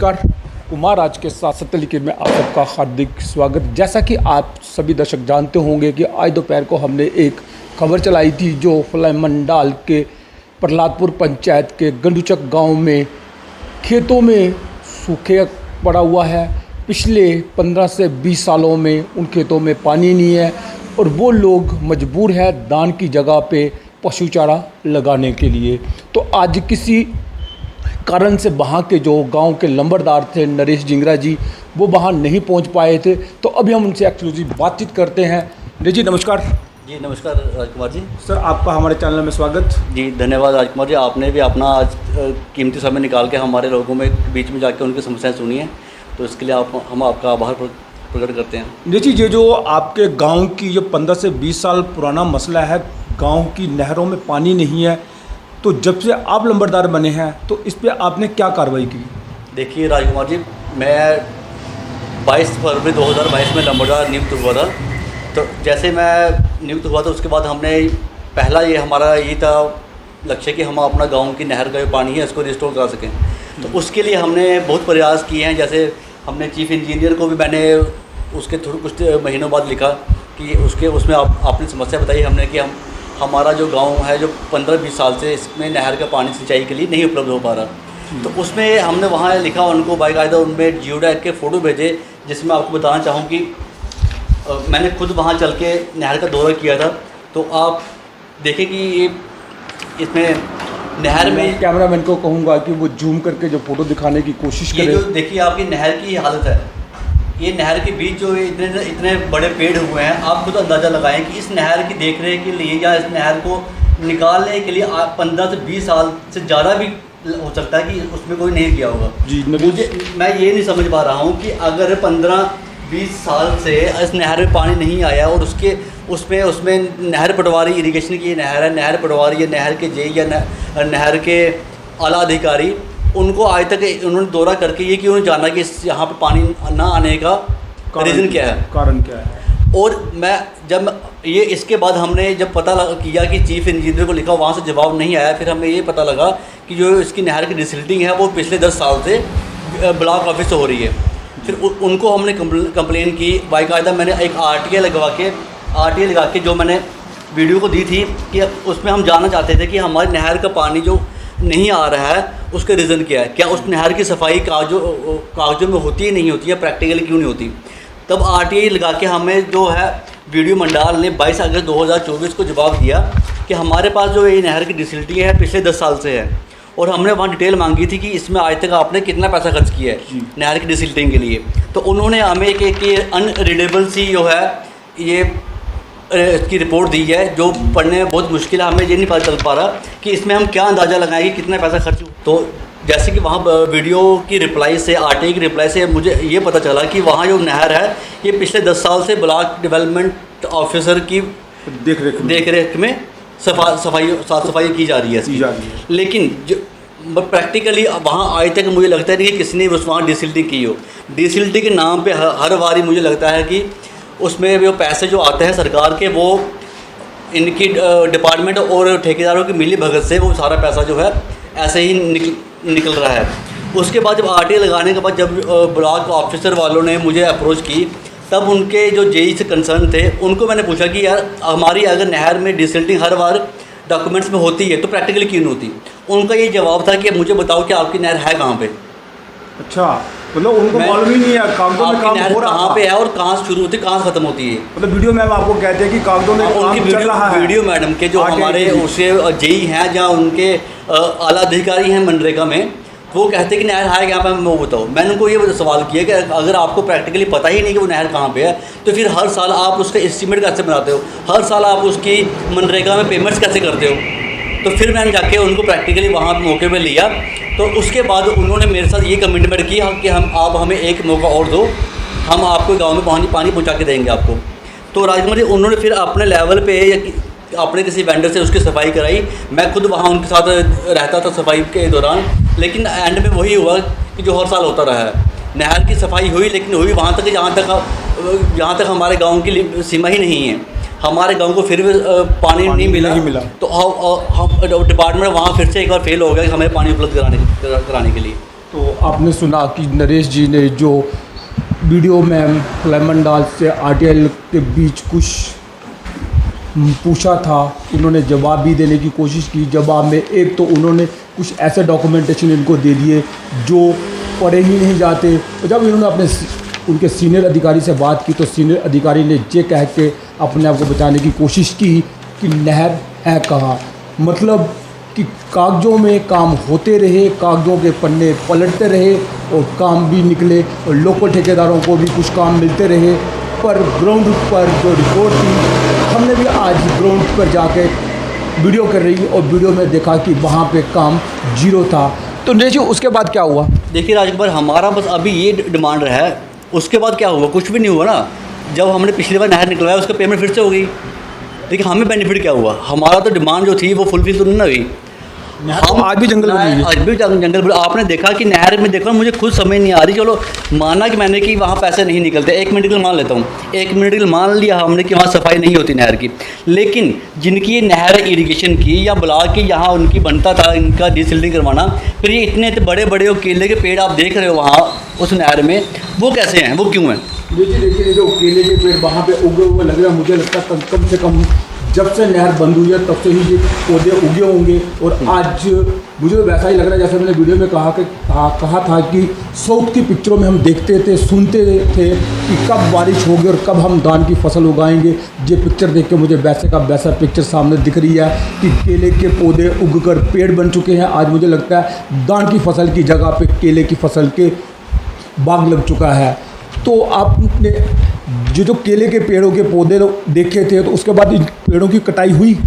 नमस्कार, कुमार आज के साथ सत्यलिखित में आप सबका हार्दिक स्वागत। जैसा कि आप सभी दर्शक जानते होंगे कि आज दोपहर को हमने एक खबर चलाई थी जो फलाई मंडाल के प्रहलादपुर पंचायत के गंडूचक गांव में खेतों में सूखे पड़ा हुआ है। पिछले 15 से 20 सालों में उन खेतों में पानी नहीं है और वो लोग मजबूर है दान की जगह पे पशु चारा लगाने के लिए। तो आज किसी कारण से वहाँ के जो गांव के लंबरदार थे नरेश जिंगरा जी, वो वहाँ नहीं पहुँच पाए थे। तो अभी हम उनसे एक्सक्लूसिव बातचीत करते हैं। जी नमस्कार। जी नमस्कार राजकुमार जी। सर आपका हमारे चैनल में स्वागत। जी धन्यवाद राजकुमार जी, आपने भी अपना आज कीमती समय निकाल के हमारे लोगों में बीच में जाकर उनकी समस्याएं सुनी हैं, तो इसके लिए हम आपका आभार प्रकट करते हैं। जी ये जो आपके गांव की जो 15 से 20 साल पुराना मसला है, गांव की नहरों में पानी नहीं है, तो जब से आप लंबरदार बने हैं तो इस पे आपने क्या कार्रवाई की? देखिए राजकुमार जी, मैं 22 फरवरी 2022 में लंबरदार नियुक्त हुआ था। तो जैसे मैं नियुक्त हुआ था उसके बाद हमने पहला हमारा यही था लक्ष्य कि हम अपना गांव की नहर का जो पानी है उसको रिस्टोर करा सकें। तो उसके लिए हमने बहुत प्रयास किए हैं। जैसे हमने चीफ इंजीनियर को भी मैंने उसके कुछ महीनों बाद लिखा कि उसमें आपने समस्या बताई हमने कि हमारा जो गांव है जो 15-20 साल से इसमें नहर का पानी सिंचाई के लिए नहीं उपलब्ध हो पा रहा। तो उसमें हमने वहाँ लिखा उनको बाकायदा, उनमें जियोडैक के फ़ोटो भेजे, जिसमें आपको बताना चाहूँ कि मैंने खुद वहाँ चल के नहर का दौरा किया था। तो आप देखें कि ये इसमें नहर में कैमरामैन को कहूँगा कि वो जूम करके जो फ़ोटो दिखाने की कोशिश करें। ये जो देखिए आपकी नहर की हालत है, ये नहर के बीच जो इतने बड़े पेड़ हुए हैं, आप खुद अंदाज़ा लगाएं कि इस नहर की देखरेख के लिए या इस नहर को निकालने के लिए 15 से 20 साल से ज़्यादा भी हो सकता है कि उसमें कोई नहीं किया होगा। जी मैं ये नहीं समझ पा रहा हूँ कि अगर 15-20 साल से इस नहर में पानी नहीं आया और उसमें नहर पटवारी, इरिगेशन की नहर है, नहर पटवारी या नहर के जेई या नहर के आला अधिकारी, उनको आज तक उन्होंने दौरा करके ये क्यों जाना कि यहाँ पर पानी ना आने का रीज़न क्या है, कारण क्या है। और इसके बाद हमने जब पता किया कि चीफ इंजीनियर को लिखा, वहाँ से जवाब नहीं आया। फिर हमें ये पता लगा कि जो इसकी नहर की डिसिल्टिंग है वो पिछले 10 साल से ब्लॉक ऑफिस से हो रही है। फिर उनको हमने कंप्लेन की बाकायदा। मैंने एक आरटीआई लगा के जो मैंने वीडियो को दी थी कि उसमें हम जानना चाहते थे कि हमारी नहर का पानी जो नहीं आ रहा है उसका रीज़न क्या है, क्या उस नहर की सफाई कागजों में होती है, नहीं होती है, प्रैक्टिकली क्यों नहीं होती। तब आरटीआई लगा के हमें जो है वीडियो मंडाल ने 22 अगस्त 2024 को जवाब दिया कि हमारे पास जो ये नहर की डिसिल्टी है पिछले 10 साल से है, और हमने वहाँ डिटेल मांगी थी कि इसमें आज तक आपने कितना पैसा खर्च किया है नहर की डिसिल्टिंग के लिए। तो उन्होंने हमें एक अनरीडेबल सी जो है ये इसकी रिपोर्ट दी है, जो पढ़ने में बहुत मुश्किल है। हमें ये नहीं पता चल पा रहा कि इसमें हम क्या अंदाज़ा लगाएंगे कितना पैसा खर्च। तो जैसे कि वहाँ वीडियो की रिप्लाई से, आरटीआई की रिप्लाई से मुझे ये पता चला कि वहाँ जो नहर है ये पिछले 10 साल से ब्लॉक डेवलपमेंट ऑफिसर की देख रेख में साफ़ सफाई की जा रही है। लेकिन प्रैक्टिकली वहाँ आज तक मुझे लगता है कि किसी ने वहाँ डिसिल्टिंग की हो। डिसिल्टिंग के नाम पे हर बारी मुझे लगता है कि उसमें वो पैसे जो आते हैं सरकार के, वो इनकी डिपार्टमेंट और ठेकेदारों की मिली भगत से वो सारा पैसा जो है ऐसे ही निकल रहा है। उसके बाद जब आरटीआई लगाने के बाद जब ब्लॉक ऑफिसर वालों ने मुझे अप्रोच की, तब उनके जो जेई से कंसर्न थे उनको मैंने पूछा कि यार हमारी अगर नहर में डिसिल्टिंग हर बार डॉक्यूमेंट्स में होती है तो प्रैक्टिकली क्यों नहीं होती। उनका ये जवाब था कि मुझे बताओ कि आपकी नहर है कहाँ पे। अच्छा, मतलब उनको मालूम ही नहीं है कागजों में काम हो रहा है कहाँ पे है और कहाँ से शुरू होती है, कहाँ से खत्म होती है। मतलब वीडियो मैम आपको कहते हैं कि कागजों में काम चल रहा है। वीडियो मैडम के जो हमारे उसे जेई हैं या उनके आला अधिकारी हैं मनरेगा में, वो कहते हैं कि नहर है यहाँ पे, मैं वो बताओ। मैंने उनको ये सवाल किया कि अगर आपको प्रैक्टिकली पता ही नहीं कि वो नहर कहाँ पे है, तो फिर हर साल आप उसका एस्टीमेट कैसे बनाते हो, हर साल आप उसकी मनरेगा में पेमेंट्स कैसे करते हो। तो फिर मैंने जाके उनको प्रैक्टिकली वहाँ मौके पे लिया। तो उसके बाद उन्होंने मेरे साथ ये कमिटमेंट की कि आप हमें एक मौका और दो, हम आपको गांव में पानी पहुंचा के देंगे आपको। तो राजकुमार जी, उन्होंने फिर अपने लेवल पे या अपने किसी वेंडर से उसकी सफाई कराई। मैं खुद वहाँ उनके साथ रहता था सफाई के दौरान, लेकिन एंड में वही हुआ कि जो हर साल होता रहा है। नहर की सफाई हुई, लेकिन हुई वहाँ तक जहाँ तक हमारे गाँव की सीमा ही नहीं है। हमारे गांव को फिर भी पानी नहीं मिला। तो हम डिपार्टमेंट वहाँ फिर से एक बार फेल हो गया कि हमें पानी उपलब्ध कराने के लिए। तो आपने सुना कि नरेश जी ने जो वीडियो में फ्लैमंडाल से आरटीएल के बीच कुछ पूछा था, उन्होंने जवाब भी देने की कोशिश की। जवाब में एक तो उन्होंने कुछ ऐसे डॉक्यूमेंटेशन इनको दे दिए जो पढ़े ही नहीं जाते। और जब इन्होंने उनके सीनियर अधिकारी से बात की तो सीनियर अधिकारी ने ये कह के अपने आप को बचाने की कोशिश की कि नहर है कहाँ। मतलब कि कागज़ों में काम होते रहे, कागज़ों के पन्ने पलटते रहे और काम भी निकले और लोकल ठेकेदारों को भी कुछ काम मिलते रहे। पर ग्राउंड पर जो रिपोर्ट थी, हमने भी आज ग्राउंड पर जाके वीडियो कर रही और वीडियो में देखा कि वहाँ पे काम जीरो था। तो नरेश जी उसके बाद क्या हुआ? देखिए राजकुमार, हमारा बस अभी ये डिमांड रहा है, उसके बाद क्या हुआ? कुछ भी नहीं हुआ ना। जब हमने पिछली बार नहर निकलवाया उसका पेमेंट फिर से हो गई, लेकिन हमें बेनिफिट क्या हुआ? हमारा तो डिमांड जो थी वो फुलफिल तो नहीं ना हुई। हम आज भी जंगल में, आज भी जंगल। आपने देखा कि नहर में देखो, मुझे खुद समझ नहीं आ रही। चलो माना कि मैंने कि वहाँ पैसे नहीं निकलते, 1 मिनट के लिए मान लेता हूँ, 1 मिनट के लिए मान लिया हमने कि वहाँ सफाई नहीं होती नहर की। लेकिन जिनकी ये नहर इरिगेशन की या ब्लॉक की, यहाँ उनकी बनता था इनका डिसिल्टिंग करवाना, फिर ये इतने बड़े बड़े केले के पेड़ आप देख रहे हो वहाँ उस नहर में, वो कैसे हैं, वो क्यों हैं? देखिए जो केले के पेड़ वहाँ पे उगे हुए लग रहे हैं, मुझे लगता है कम से कम जब से नहर बंद हुई है तब से ही ये पौधे उगे होंगे। और आज मुझे वैसा ही लग रहा है जैसे मैंने वीडियो में कहा था कि साउथ की पिक्चरों में हम देखते थे, सुनते थे कि कब बारिश होगी और कब हम धान की फसल उगाएंगे। ये पिक्चर देख के मुझे वैसे का वैसा पिक्चर सामने दिख रही है कि केले के पौधे उगकर पेड़ बन चुके हैं। आज मुझे लगता है धान की फसल की जगह पे केले की फसल के बाग लग चुका है। तो आपने जो केले के पेड़ों के पौधे देखे थे, तो उसके बाद इन पेड़ों की कटाई हुई?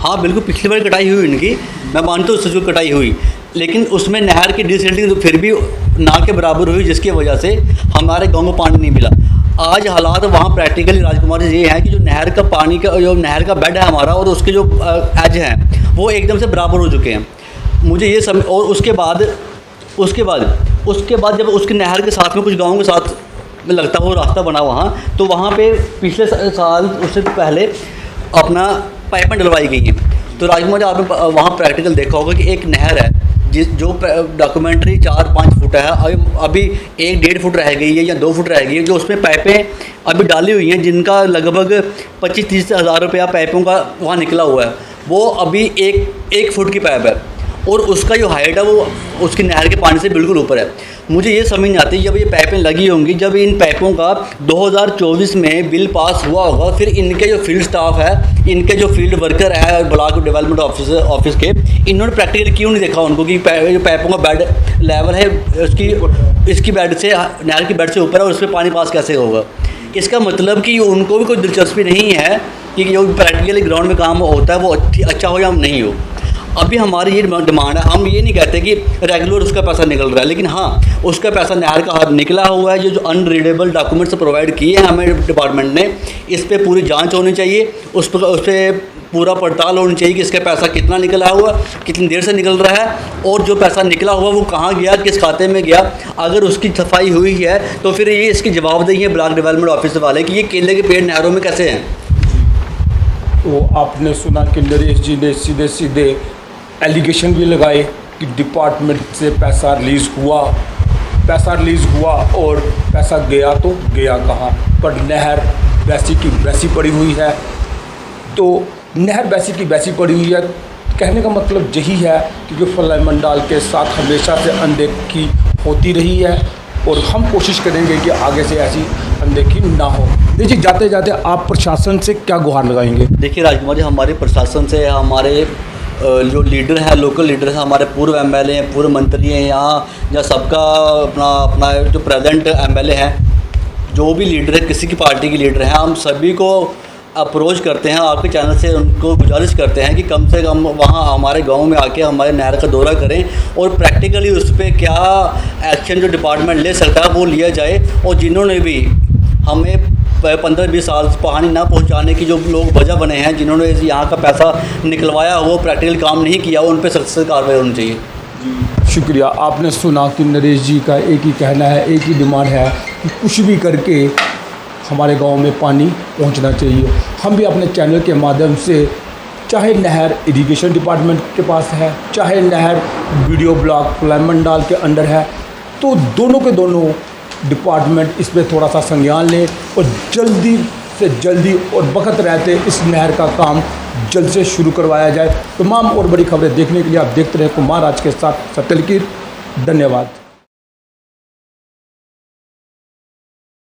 हाँ बिल्कुल, पिछली बार कटाई हुई इनकी, मैं मानता हूँ उससे कटाई हुई, लेकिन उसमें नहर की डिसिल्टिंग तो फिर भी ना के बराबर हुई, जिसकी वजह से हमारे गांव को पानी नहीं मिला। आज हालात वहाँ प्रैक्टिकली राजकुमार जी ये है कि जो नहर का पानी का जो नहर का बेड है हमारा और उसके जो एज हैं वो एकदम से बराबर हो चुके हैं। मुझे ये समझ, और उसके बाद जब उसके नहर के साथ में कुछ गाँव के साथ में लगता हो रास्ता बना वहाँ, तो वहाँ पे पिछले साल उससे पहले अपना पाइपें डलवाई गई हैं। तो राजकुमार जी आपने वहाँ प्रैक्टिकल देखा होगा कि एक नहर है जो डॉक्यूमेंट्री 4-5 फुट है, अभी 1-1.5 फुट रह गई है या 2 फुट रह गई है, जो उसमें पाइपें अभी डाली हुई हैं जिनका लगभग 25-30 हज़ार रुपया पाइपों का वहाँ निकला हुआ है। वो अभी एक फुट की पाइप है और उसका जो हाइट है वो उसकी नहर के पानी से बिल्कुल ऊपर है। मुझे ये समझ नहीं आती, जब ये पाइपें लगी होंगी, जब इन पाइपों का 2024 में बिल पास हुआ होगा, फिर इनके जो फील्ड स्टाफ है, इनके जो फील्ड वर्कर है ब्लॉक डेवलपमेंट ऑफिस के, इन्होंने प्रैक्टिकली क्यों नहीं देखा उनको कि जो पाइपों का बेड लेवल है इसकी बेड से नहर की बेड से ऊपर है और उस पर पानी पास कैसे होगा? इसका मतलब कि उनको भी कोई दिलचस्पी नहीं है कि जो प्रैक्टिकली ग्राउंड में काम होता है वो अच्छा हो या नहीं हो। अभी हमारी ये डिमांड है, हम ये नहीं कहते कि रेगुलर उसका पैसा निकल रहा है, लेकिन हाँ उसका पैसा नहर का हाथ निकला हुआ है। जो अनरीडेबल डॉक्यूमेंट्स प्रोवाइड किए हैं हमें डिपार्टमेंट ने, इस पर पूरी जांच होनी चाहिए, उस पर पूरा पड़ताल होनी चाहिए कि इसका पैसा कितना निकला हुआ, कितनी देर से निकल रहा है और जो पैसा निकला हुआ वो कहाँ गया, किस खाते में गया। अगर उसकी सफाई हुई है तो फिर ये इसकी जवाबदेही है ब्लॉक डेवलपमेंट ऑफिस वाले कि ये केले के पेड़ नहरों में कैसे हैं। तो आपने सुना कि नरेश जी ने सीधे सीधे एलिगेशन भी लगाए कि डिपार्टमेंट से पैसा रिलीज़ हुआ और पैसा गया तो गया कहाँ, पर नहर वैसी की वैसी पड़ी हुई है। तो नहर वैसी की वैसी पड़ी हुई है, कहने का मतलब यही है कि जो फ्लैमंडाल के साथ हमेशा से अनदेखी होती रही है और हम कोशिश करेंगे कि आगे से ऐसी अनदेखी ना हो। देखिए जाते जाते आप प्रशासन से क्या गुहार लगाएंगे? देखिए राजकुमार जी, हमारे प्रशासन से, हमारे जो लीडर हैं, लोकल लीडर हैं, हमारे पूर्व एमएलए हैं, पूर्व मंत्री हैं, यहाँ सबका अपना जो प्रेजेंट एमएलए हैं, जो भी लीडर है, किसी की पार्टी के लीडर हैं, हम सभी को अप्रोच करते हैं, आपके चैनल से उनको गुजारिश करते हैं कि कम से कम वहाँ हमारे गांव में आके हमारे नहर का दौरा करें और प्रैक्टिकली उस पर क्या एक्शन जो डिपार्टमेंट ले सकता है वो लिया जाए। और जिन्होंने भी हमें 15-20 साल पानी ना पहुंचाने की जो लोग वजह बने हैं, जिन्होंने यहाँ का पैसा निकलवाया हो, प्रैक्टिकल काम नहीं किया, उन पर सख्त से कार्रवाई होनी चाहिए। शुक्रिया। आपने सुना कि नरेश जी का एक ही कहना है, एक ही डिमांड है कि कुछ भी करके हमारे गांव में पानी पहुंचना चाहिए। हम भी अपने चैनल के माध्यम से, चाहे नहर इरिगेशन डिपार्टमेंट के पास है, चाहे नहर वीडियो ब्लॉक फ्लैमंडाल के अंडर है, तो दोनों के दोनों डिपार्टमेंट इस पर थोड़ा सा संज्ञान लें और जल्दी से जल्दी और वक्त रहते इस नहर का काम जल्द से शुरू करवाया जाए। तमाम और बड़ी खबरें देखने के लिए आप देखते रहे कुमार आज के साथ सत्य लिखित। धन्यवाद।